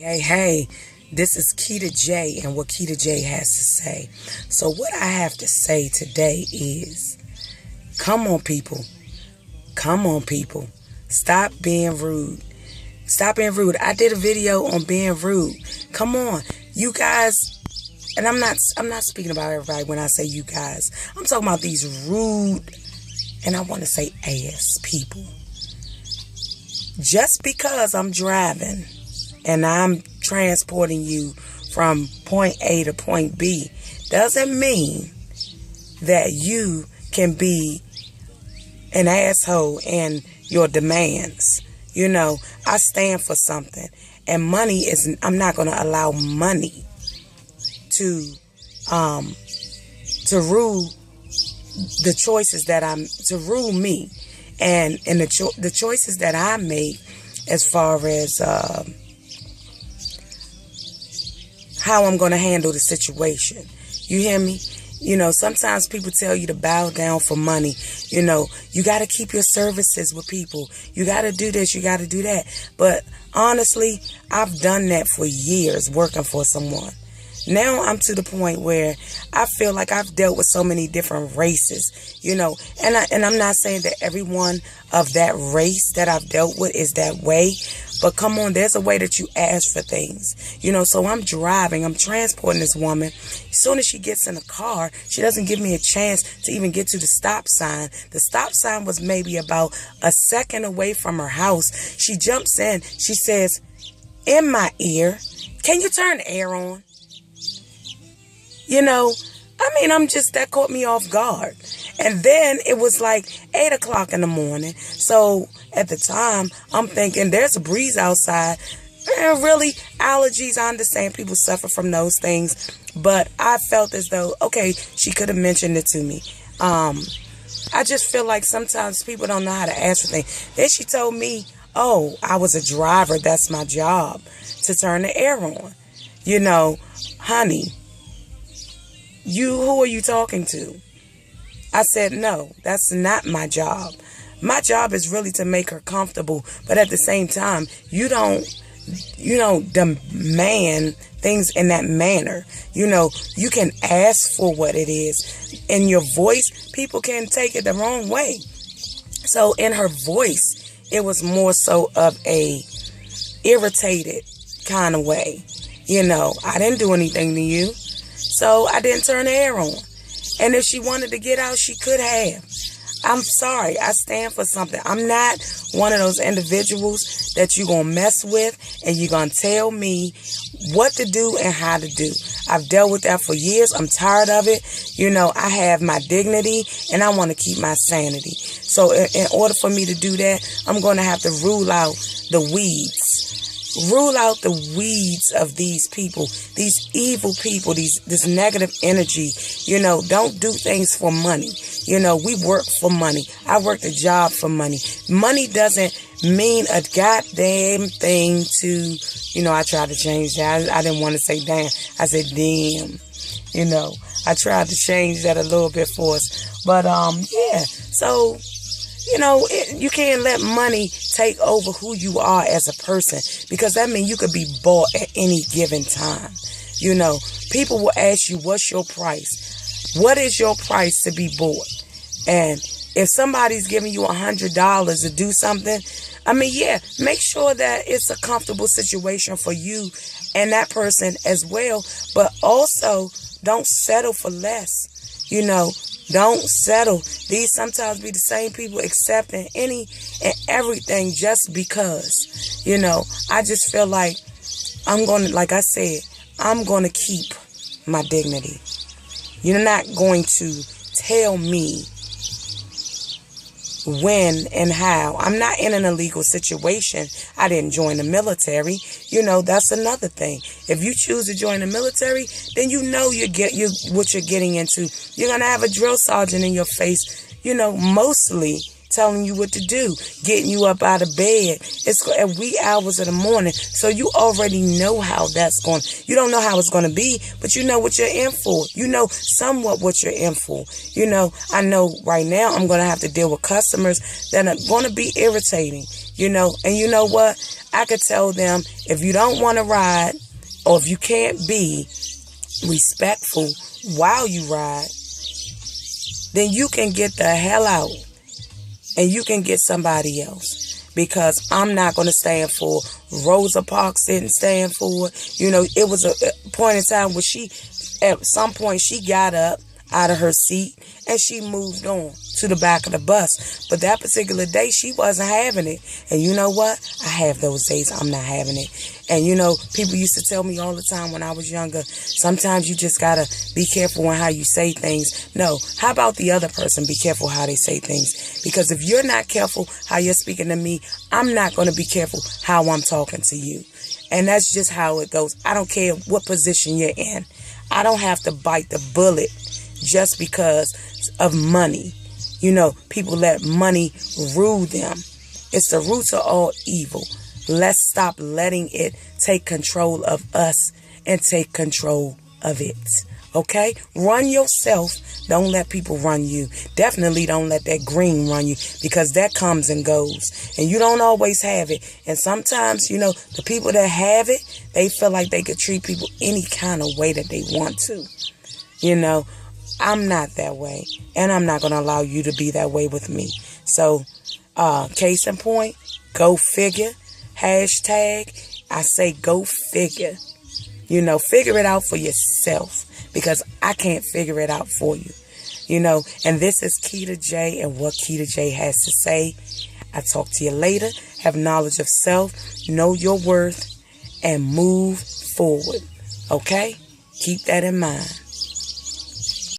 Hey, this is Keita J and what Keita J has to say. So what I have to say today is, come on people, stop being rude. Stop being rude. I did a video on being rude. Come on, you guys, and I'm not speaking about everybody when I say you guys. I'm talking about these rude, and I want to say ass people. Just because I'm driving and I'm transporting you from point A to point B doesn't mean that you can be an asshole in your demands. You know, I stand for something, and money isn't. I'm not going to allow money to rule the choices to rule me, and the choices that I make as far as how I'm going to handle the situation. You hear me? You know, sometimes people tell you to bow down for money. You know, you got to keep your services with people. You got to do this, you got to do that. But honestly, I've done that for years working for someone. Now I'm to the point where I feel like I've dealt with so many different races, you know, and I'm not saying that everyone of that race that I've dealt with is that way, but come on, there's a way that you ask for things, you know. So I'm transporting this woman. As soon as she gets in the car, she doesn't give me a chance to even get to the stop sign. The stop sign was maybe about a second away from her house. She jumps in. She says, in my ear, "Can you turn the air on?" You know, that caught me off guard. And then it was like 8 o'clock in the morning. So at the time, I'm thinking there's a breeze outside. And really, allergies, I understand people suffer from those things. But I felt as though, okay, she could have mentioned it to me. I just feel like sometimes people don't know how to ask for things. Then she told me, oh, I was a driver. That's my job, to turn the air on. You know, honey, who are you talking to? I said, no, that's not my job. My job is really to make her comfortable. But at the same time, you don't demand things in that manner. You know, you can ask for what it is. In your voice, people can take it the wrong way. So in her voice, it was more so of a irritated kind of way. You know, I didn't do anything to you. So I didn't turn the air on. And if she wanted to get out, she could have. I'm sorry. I stand for something. I'm not one of those individuals that you're going to mess with and you're going to tell me what to do and how to do. I've dealt with that for years. I'm tired of it. You know, I have my dignity and I want to keep my sanity. So in order for me to do that, I'm going to have to rule out the weeds. Rule out the weeds of these people, these evil people, this negative energy. You know, don't do things for money. You know, we work for money. I work the job for money. Money doesn't mean a goddamn thing to, you know, I tried to change that. I didn't want to say damn. I said damn. You know, I tried to change that a little bit for us. But, yeah, so, you know, you can't let money take over who you are as a person, because that means you could be bought at any given time. You know, people will ask you, what's your price? What is your price to be bought? And if somebody's giving you $100 to do something, I mean, yeah, make sure that it's a comfortable situation for you and that person as well. But also, don't settle for less. You know, don't settle. These sometimes be the same people accepting any and everything just because. You know, I just feel like like I said, I'm going to keep my dignity. You're not going to tell me when and how. I'm not in an illegal situation. I didn't join the military. You know, that's another thing. If you choose to join the military, then you know what you're getting into. You're going to have a drill sergeant in your face, you know, mostly telling you what to do, getting you up out of bed. It's at wee hours of the morning, so you already know how that's going. You don't know how it's going to be, but you know what you're in for. You know somewhat what you're in for. You know, I know right now I'm going to have to deal with customers that are going to be irritating. You know, and you know what? I could tell them, if you don't want to ride, or if you can't be respectful while you ride, then you can get the hell out and you can get somebody else, because I'm not going to stand for Rosa Parks didn't stand for it. You know, it was a point in time where at some point she got up out of her seat and she moved on to the back of the bus. But that particular day, she wasn't having it. And you know what? I have those days I'm not having it. And you know, people used to tell me all the time when I was younger, sometimes you just gotta be careful on how you say things. No, how about the other person be careful how they say things? Because if you're not careful how you're speaking to me, I'm not going to be careful how I'm talking to you. And that's just how it goes. I don't care what position you're in. I don't have to bite the bullet just because of money. You know, people let money rule them. It's the roots of all evil. Let's stop letting it take control of us and take control of it. Okay? Run yourself. Don't let people run you. Definitely don't let that green run you, because that comes and goes. And you don't always have it. And sometimes, you know, the people that have it, they feel like they could treat people any kind of way that they want to. You know, I'm not that way. And I'm not going to allow you to be that way with me. So, case in point, go figure. Hashtag, I say go figure. You know, figure it out for yourself, because I can't figure it out for you. You know, and this is Keita J and what Keita J has to say. I talk to you later. Have knowledge of self, know your worth, and move forward. Okay? Keep that in mind.